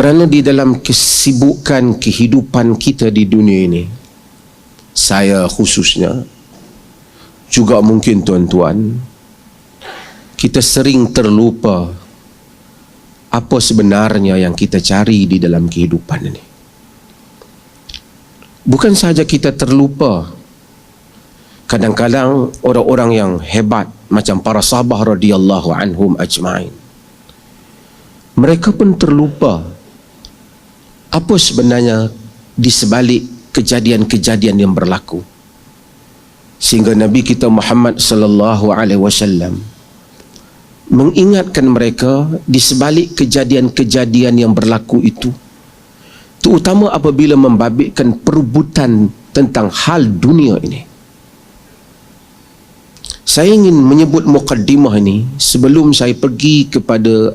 Kerana di dalam kesibukan kehidupan kita di dunia ini, saya khususnya, juga mungkin tuan-tuan, kita sering terlupa apa sebenarnya yang kita cari di dalam kehidupan ini. Bukan sahaja kita terlupa, kadang-kadang orang-orang yang hebat macam para sahabat radhiyallahu anhum ajma'in, mereka pun terlupa apa sebenarnya di sebalik kejadian-kejadian yang berlaku, sehingga Nabi kita Muhammad sallallahu alaihi wasallam mengingatkan mereka di sebalik kejadian-kejadian yang berlaku itu, terutama apabila membabitkan perebutan tentang hal dunia ini. Saya ingin menyebut mukaddimah ini sebelum saya pergi kepada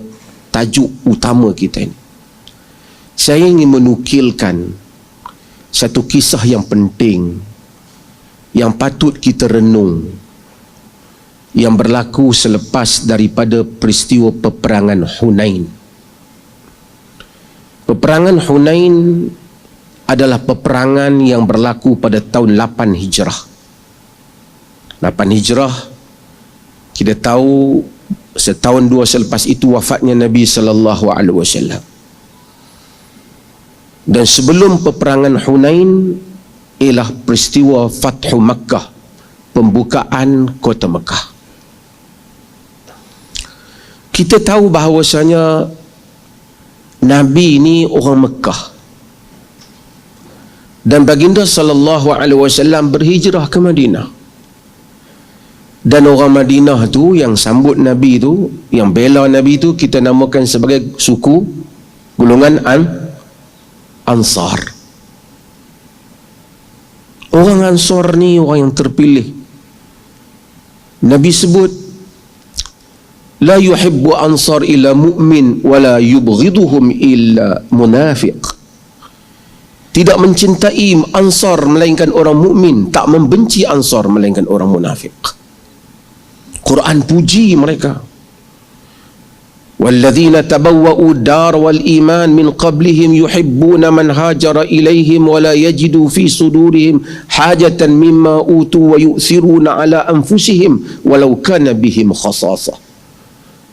tajuk utama kita ini. Saya ingin menukilkan satu kisah yang penting yang patut kita renung, yang berlaku selepas daripada peristiwa peperangan Hunain. Peperangan Hunain adalah peperangan yang berlaku pada tahun 8 Hijrah. 8 Hijrah, kita tahu setahun dua selepas itu wafatnya Nabi sallallahu alaihi wasallam. Dan sebelum peperangan Hunain ialah peristiwa Fathu Makkah, pembukaan kota Mekah. Kita tahu bahawasanya Nabi ini orang Mekah, dan baginda sallallahu alaihi wasallam berhijrah ke Madinah. Dan orang Madinah tu yang sambut Nabi tu, yang bela Nabi tu, kita namakan sebagai suku golongan Ansar. Orang Ansar ni orang yang terpilih. Nabi sebut, la yuhibbu ansar illa mu'min wa la yubghiduhum illa munafiq. Tidak mencintai Ansar melainkan orang mukmin, tak membenci Ansar melainkan orang munafik. Quran puji mereka. وَالَّذِينَ تَبَوَّأُوا الدَّارَ وَالْإِيمَانَ مِنْ قَبْلِهِمْ يُحِبُّونَ مَنْ هَاجَرَ إِلَيْهِمْ وَلَا يَجِدُوا فِي صُدُورِهِمْ حَاجَةً مِمَّا أُوتُوا وَيُؤْثِرُونَ عَلَى أَنفُسِهِمْ وَلَوْ كَانَ بِهِمْ خَصَاصَةٌ.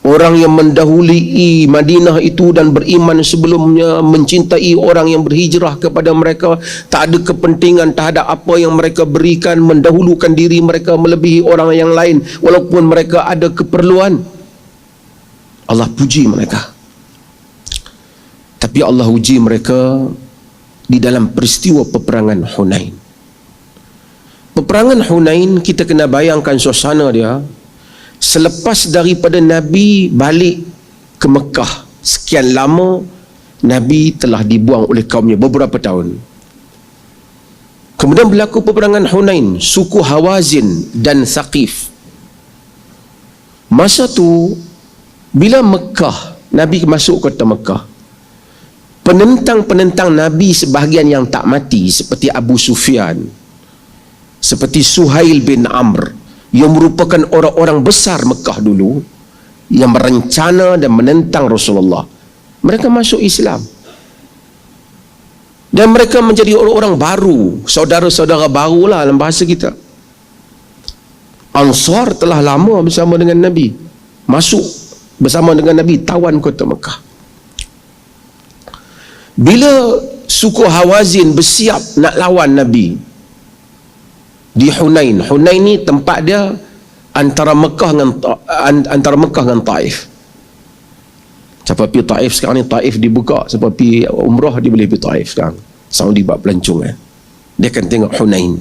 Orang yang mendahului Madinah itu dan beriman sebelumnya, mencintai orang yang berhijrah kepada mereka, tak ada kepentingan terhadap apa yang mereka berikan, mendahulukan diri mereka melebihi orang yang lain walaupun mereka ada keperluan. Allah puji mereka. Tapi Allah uji mereka di dalam peristiwa peperangan Hunain. Peperangan Hunain, kita kena bayangkan suasana dia selepas daripada Nabi balik ke Mekah. Sekian lama Nabi telah dibuang oleh kaumnya beberapa tahun. Kemudian berlaku peperangan Hunain, suku Hawazin dan Thaqif. Masa tu bila Mekah, Nabi masuk kota Mekah, penentang-penentang Nabi sebahagian yang tak mati seperti Abu Sufyan, seperti Suhail bin Amr, yang merupakan orang-orang besar Mekah dulu yang merencana dan menentang Rasulullah, mereka masuk Islam. Dan mereka menjadi orang-orang baru, saudara-saudara barulah dalam bahasa kita. Ansar telah lama bersama dengan Nabi, masuk bersama dengan Nabi tawan kota Mekah. Bila suku Hawazin bersiap nak lawan Nabi di Hunain. Hunain ni tempat dia antara Mekah dengan Taif. Siapa pergi Taif sekarang ni, Taif dibuka. Siapa pergi umrah, dia boleh pergi Taif sekarang. Saudi buat pelancong dia akan tengok Hunain.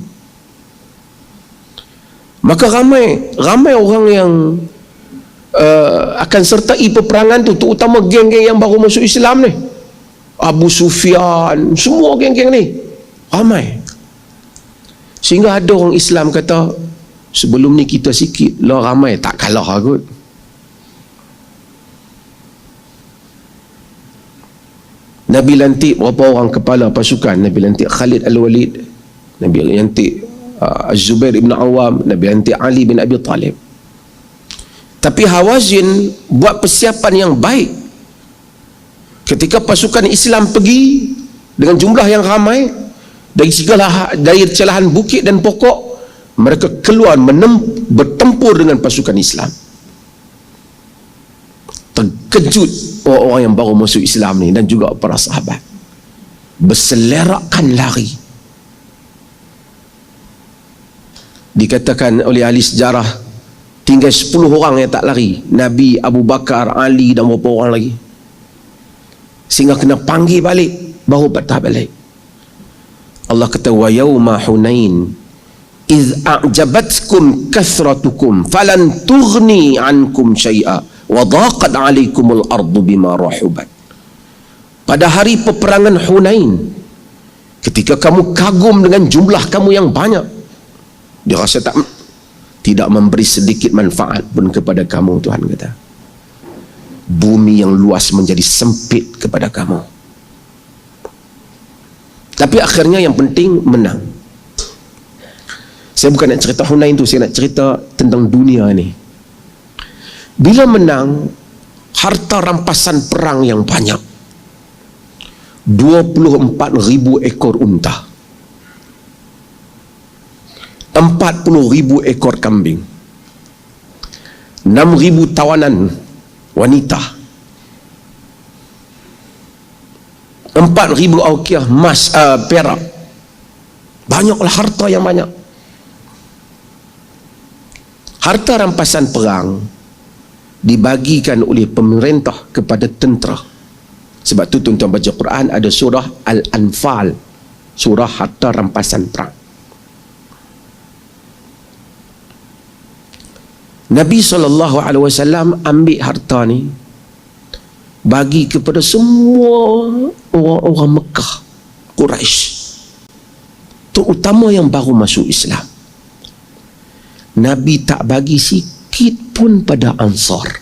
Maka ramai orang yang akan sertai peperangan tu, terutama geng-geng yang baru masuk Islam ni, Abu Sufyan, semua geng-geng ni ramai. Sehingga ada orang Islam kata, sebelum ni kita sikit lah ramai, tak kalah kot. Nabi lantik berapa orang kepala pasukan? Nabi lantik Khalid Al-Walid, Nabi lantik Az-Zubair ibn Awam, Nabi lantik Ali bin Abi Talib. Tapi Hawazin buat persiapan yang baik. Ketika pasukan Islam pergi dengan jumlah yang ramai dari celahan bukit dan pokok, mereka keluar bertempur dengan pasukan Islam. Terkejut orang-orang yang baru masuk Islam ni dan juga para sahabat, berselerakkan lari. Dikatakan oleh ahli sejarah, tinggal 10 orang yang tak lari, Nabi, Abu Bakar, Ali dan beberapa orang lagi, sehingga kena panggil balik, baru patah balik. Allah kata, wa yauma hunain iz a'jabatkum kathratukum falan tughni ankum syai'a wa dhaqat 'alaikumul ardu bima rahubat. Pada hari peperangan Hunain, ketika kamu kagum dengan jumlah kamu yang banyak, dia rasa tidak memberi sedikit manfaat pun kepada kamu. Tuhan kata, bumi yang luas menjadi sempit kepada kamu. Tapi akhirnya yang penting menang. Saya bukan nak cerita Hunain tu, saya nak cerita tentang dunia ni. Bila menang, harta rampasan perang yang banyak, 24,000 ekor unta, 40,000 ekor kambing, 6,000 tawanan wanita, 4,000 auqiah emas, perak. Banyaklah harta yang banyak. Harta rampasan perang dibagikan oleh pemerintah kepada tentera. Sebab tu tuan-tuan baca Quran ada surah Al-Anfal, surah harta rampasan perang. Nabi SAW ambil harta ni, bagi kepada semua orang-orang Mekah, Quraisy, terutama yang baru masuk Islam. Nabi tak bagi sikit pun pada Ansar.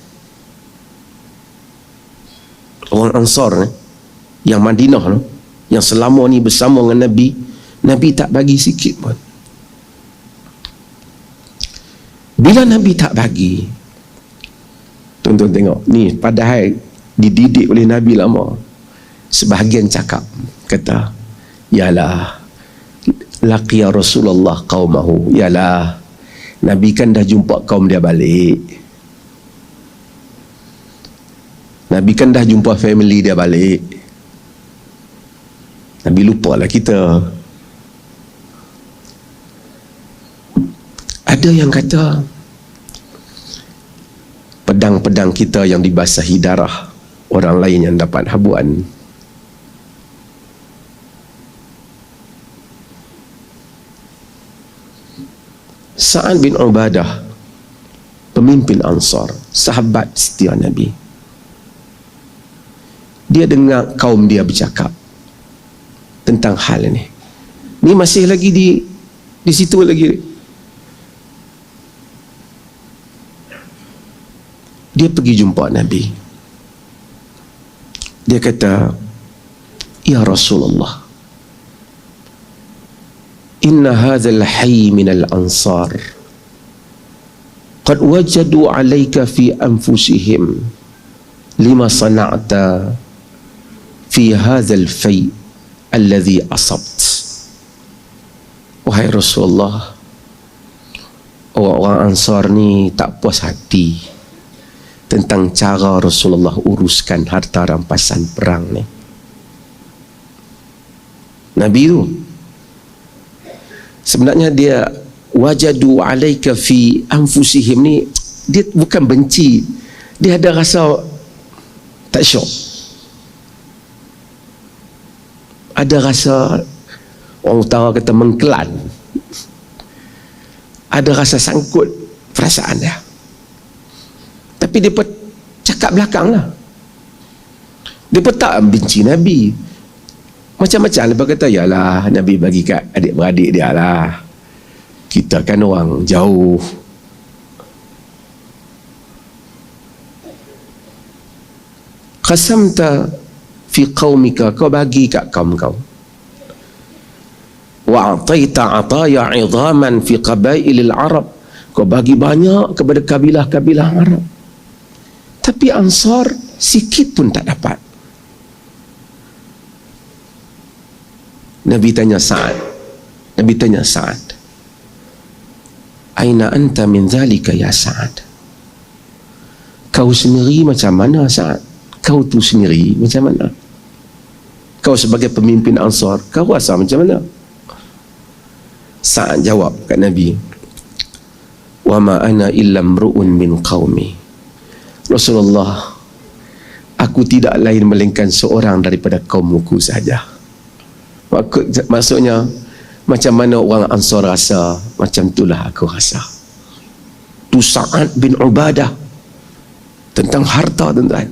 Orang Ansar yang Madinah, yang selama ni bersama dengan Nabi, Nabi tak bagi sikit pun. Bila Nabi tak bagi, tuan-tuan tengok ni, padahal dididik oleh Nabi lama, sebahagian cakap, kata, yalah, laqiya Rasulullah qaumahu, yalah, Nabi kan dah jumpa kaum dia balik, Nabi kan dah jumpa family dia balik, Nabi lupalah kita. Ada yang kata pedang-pedang kita yang dibasahi darah orang lain yang dapat habuan. Sa'ad bin Ubadah, pemimpin Ansar, sahabat setia Nabi, dia dengar kaum dia bercakap tentang hal ini. Ni masih lagi di situ lagi. Dia pergi jumpa Nabi. Dia kata, ya Rasulullah, inna hadzal hayy minal ansar qad wajadu alayka fi anfusihim lima sana'ta fi hadzal fay alladhi asabt. Wahai Rasulullah, orang-orang Ansar ni tak puas hati tentang cara Rasulullah uruskan harta rampasan perang ni. Nabi tu sebenarnya dia wajadu alaika fi anfusihim ni, dia bukan benci, dia ada rasa tak syok, ada rasa, orang utara kata mengkelan, ada rasa sangkut perasaan dia. Tapi dia pun cakap belakang lah, dia pun tak benci Nabi. Macam-macam lepas kata, yalah, Nabi bagi kat adik-beradik dia lah, kita kan orang jauh. Qasamta fi qaumika, kau bagi kat kaum kau. Wa ataita ataya 'idhaman fi qabailil Arab, kau bagi banyak kepada kabilah-kabilah Arab. Tapi Ansar sikit pun tak dapat. Nabi tanya Sa'ad, aina anta min zalika ya Sa'ad? Kau sendiri macam mana Sa'ad? Kau tu sendiri macam mana? Kau sebagai pemimpin Ansar, kau rasa macam mana? Sa'ad jawab kat Nabi, wa ma ana illa mru'un min qaumi. Rasulullah, aku tidak lain melainkan seorang daripada kaumku saja. Maksudnya, macam mana orang Ansar rasa, macam itulah aku rasa. Tu Sa'ad bin Ubadah, tentang harta, tuan-tuan.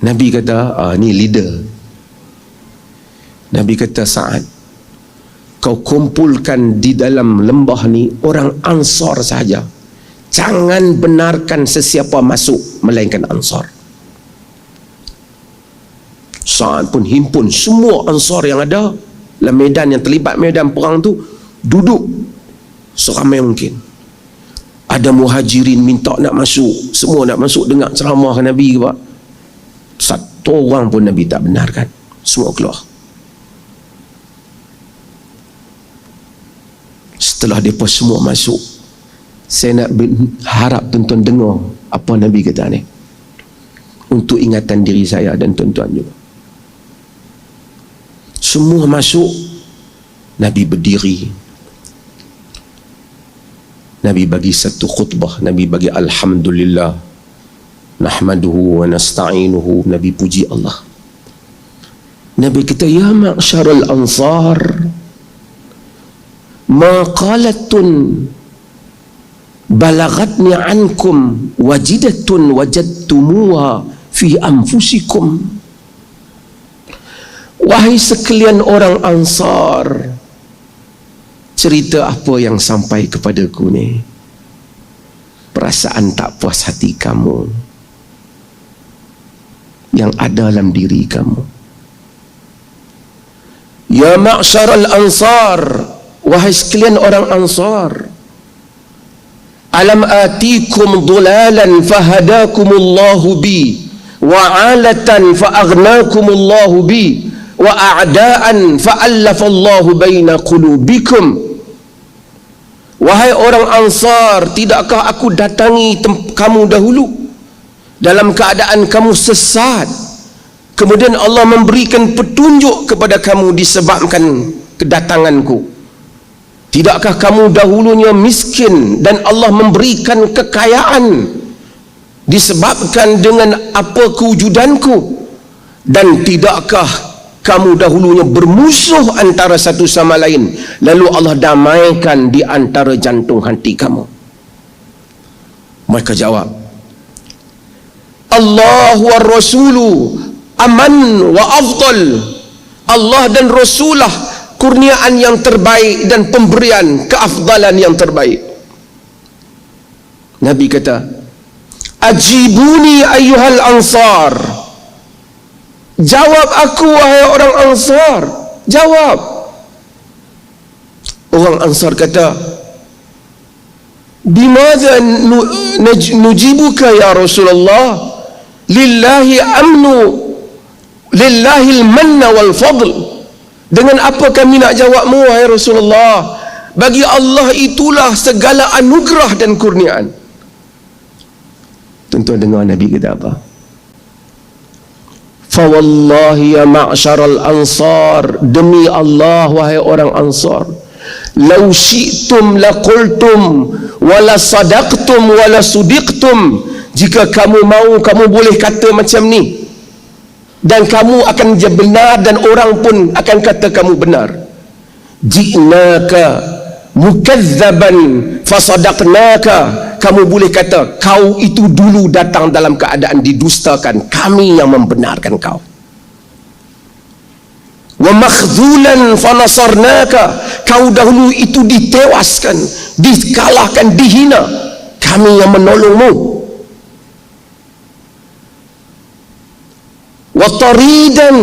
Nabi kata, ni leader. Nabi kata, Sa'ad, kau kumpulkan di dalam lembah ni orang Ansar saja. Jangan benarkan sesiapa masuk melainkan Ansar. Sa'ad pun himpun semua Ansar yang ada dalam medan, yang terlibat medan perang tu, duduk seramai mungkin. Ada muhajirin minta nak masuk, semua nak masuk dengar ceramah Nabi ke pak. Satu orang pun Nabi tak benarkan, semua keluar. Setelah mereka semua masuk, saya nak harap tuan-tuan dengar apa Nabi kata ni, untuk ingatan diri saya dan tuan-tuan juga. Semua masuk, Nabi berdiri, Nabi bagi satu khutbah, Nabi bagi alhamdulillah, nahmaduhu wa nasta'inuhu, Nabi puji Allah. Nabi kata, ya ma'syarul ansar, ma qalatun balagatni ankum wajidatun wajadtumuha fi anfusikum. Wahai sekalian orang Ansar, cerita apa yang sampai kepadaku ni, perasaan tak puas hati kamu yang ada dalam diri kamu. Ya ma'syaral ansar, wahai sekalian orang Ansar, alam atikum dhulalan fahadakumullahu bi, wa alatan fa'aghnakumullahu bi, wa a'daan fa'allafallahu baina qulubikum. Wahai orang Ansar, tidakkah aku datangi kamu dahulu dalam keadaan kamu sesat, kemudian Allah memberikan petunjuk kepada kamu disebabkan kedatanganku? Tidakkah kamu dahulunya miskin dan Allah memberikan kekayaan disebabkan dengan apa kewujudanku? Dan tidakkah kamu dahulunya bermusuh antara satu sama lain, lalu Allah damaikan di antara jantung hati kamu? Mereka jawab, Allah wa Rasulu aman wa afdal. Allah dan Rasulah kurniaan yang terbaik dan pemberian keafdalan yang terbaik. Nabi kata, ajibuni ayyuhal ansar, jawab aku wahai orang Ansar, jawab. Orang Ansar kata, bimadza nujibuka ya Rasulullah, lillahi amnu, lillahi al-manna wal fadl. Dengan apa kami nak jawabmu wahai Rasulullah? Bagi Allah itulah segala anugerah dan kurniaan. Tuan-tuan dengar Nabi kata apa? Fa wallahi ya ma'syaral ansar, demi Allah wahai orang Ansar, law syi'tum laqultum wala sadaqtum wala sudiqtum. Jika kamu mau, kamu boleh kata macam ni, dan kamu akan benar, dan orang pun akan kata kamu benar. Ji'naka mukazzaban fasadaqnaka. Kamu boleh kata kau itu dulu datang dalam keadaan didustakan, kami yang membenarkan kau. Wa makhzulan fanasarnaka. Kau dahulu itu ditewaskan, dikalahkan, dihina, kami yang menolongmu. Wa taridan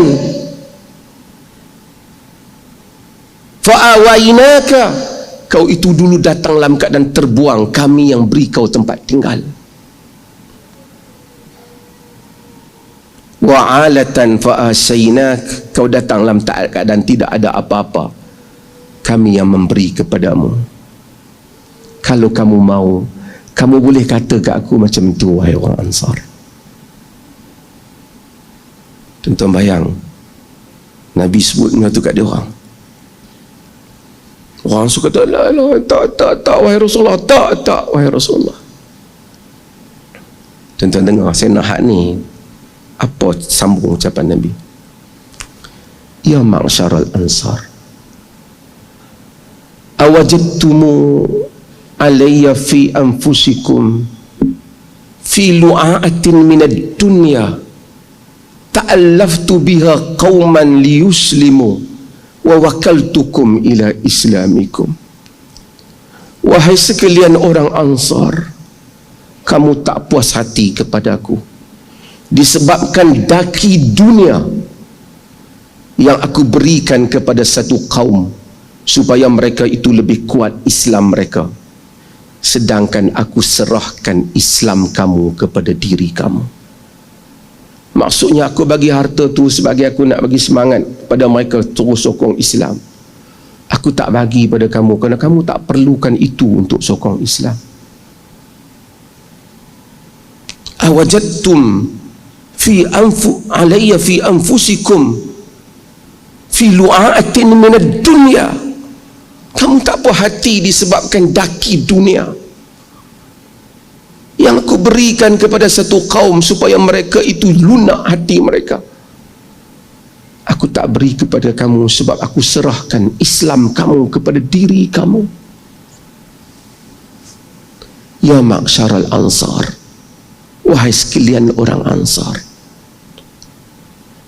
fa'awainaka. Kau itu dulu datang dalam keadaan terbuang, kami yang beri kau tempat tinggal. Wa'alatan fa'asainak, kau datang dalam keadaan tidak ada apa-apa, kami yang memberi kepadamu. Kalau kamu mau, kamu boleh kata ke aku macam tu, wahai orang Ansar. Tuan-tuan bayang, Nabi sebut benda tu kat dia orang. Orang suka kata, tak, wahai Rasulullah, tak, wahai Rasulullah. Tuan-tuan dengar, saya nak hak ni, apa sambung ucapan Nabi? Ya ma'syaral Ansar, awajadtumu alayya fi anfusikum fi lu'atin minad dunya ta'allaftu biha qauman liyuslimu wa wakaltukum ila islamikum. Wahai sekalian orang Ansar, kamu tak puas hati kepadaku disebabkan daki dunia yang aku berikan kepada satu kaum supaya mereka itu lebih kuat Islam mereka, sedangkan aku serahkan Islam kamu kepada diri kamu. Maksudnya aku bagi harta tu sebagai aku nak bagi semangat pada mereka terus sokong Islam. Aku tak bagi pada kamu kerana kamu tak perlukan itu untuk sokong Islam. Awajadtum alayya fi anfusikum fi lu'atin minad dunya, kamu tak puas hati disebabkan daki dunia yang aku berikan kepada satu kaum supaya mereka itu lunak hati mereka. Aku tak beri kepada kamu sebab aku serahkan Islam kamu kepada diri kamu. Ya ma'syaral Ansar, wahai sekalian orang Ansar,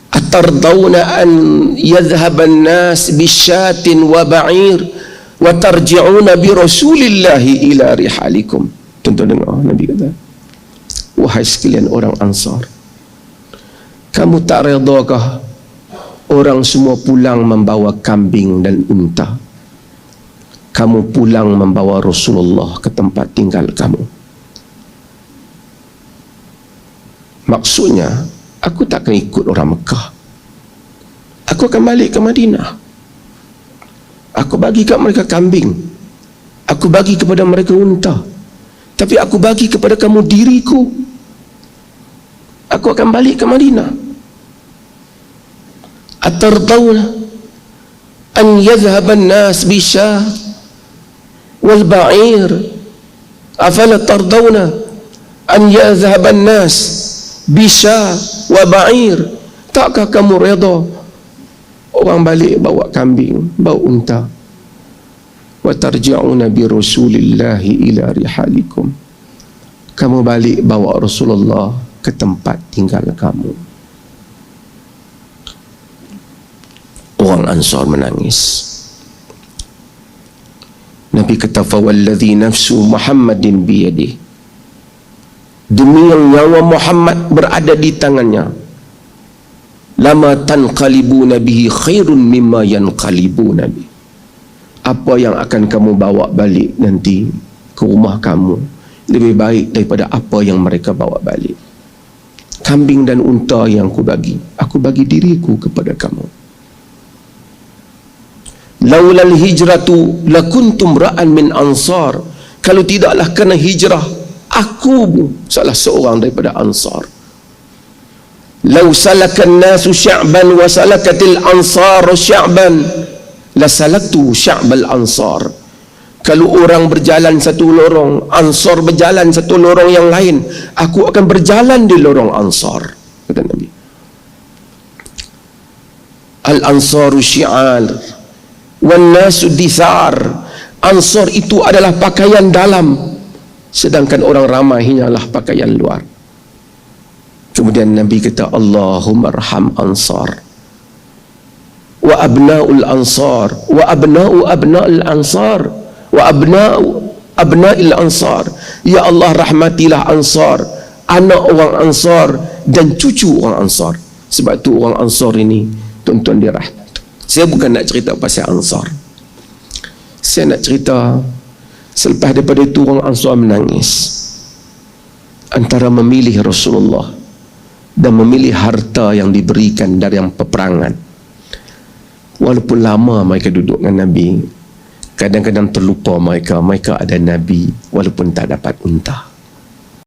atardawna an yadhhaban nas bisyatin wa ba'ir wa tarji'una bi rasulillahi ila rihalikum. Tuan-tuan dengar, Nabi kata, wahai sekalian orang Ansar, kamu tak redakah orang semua pulang membawa kambing dan unta, kamu pulang membawa Rasulullah ke tempat tinggal kamu? Maksudnya, aku tak akan ikut orang Mekah, aku akan balik ke Madinah. Aku bagi kat mereka kambing, aku bagi kepada mereka unta, tapi aku bagi kepada kamu diriku. Aku akan balik ke Madinah. Atardawna an yadhhaban nas bisyah wal ba'ir afala tardawna an yadhhaban nas bisyah wa ba'ir. Takkah kamu redha orang balik bawa kambing, bawa unta? Wa tarji'una bi rasulillahi ila rihalikum, kamu balik bawa Rasulullah ke tempat tinggal kamu. Orang Ansar menangis. Nabi kata, fawalladhi nafsu Muhammadin biyadih, demi yang nyawa Muhammad berada di tangannya, lama tanqalibuna bihi khairun mimma yanqalibuna bihi, apa yang akan kamu bawa balik nanti ke rumah kamu lebih baik daripada apa yang mereka bawa balik. Kambing dan unta yang aku bagi diriku kepada kamu. Laulal hijratu lakuntum ra'an min Ansar, kalau tidaklah kerana hijrah, aku salah seorang daripada Ansar. Lau salakan nasu sya'ban wa salakatil ansar sya'ban la salaktu sya'bal Ansar. Kalau orang berjalan satu lorong, Ansar berjalan satu lorong yang lain, aku akan berjalan di lorong Ansar, kata Nabi. Al-Ansaru syi'ar wan nasu dithar, Ansar itu adalah pakaian dalam, sedangkan orang ramai hanyalah pakaian luar. Kemudian Nabi kata, Allahumma arham Ansar wa abna'ul Ansar wa abna'u abna'il Ansar wa abna'u abna'il Ansar. Ya Allah, rahmatilah Ansar, anak orang Ansar dan cucu orang Ansar. Sebab tu orang Ansar ini, tuan-tuan dirahmati. Saya bukan nak cerita pasal Ansar, saya nak cerita selepas daripada itu orang Ansar menangis antara memilih Rasulullah dan memilih harta yang diberikan dari yang peperangan. Walaupun lama mereka duduk dengan Nabi, kadang-kadang terlupa mereka ada Nabi walaupun tak dapat unta.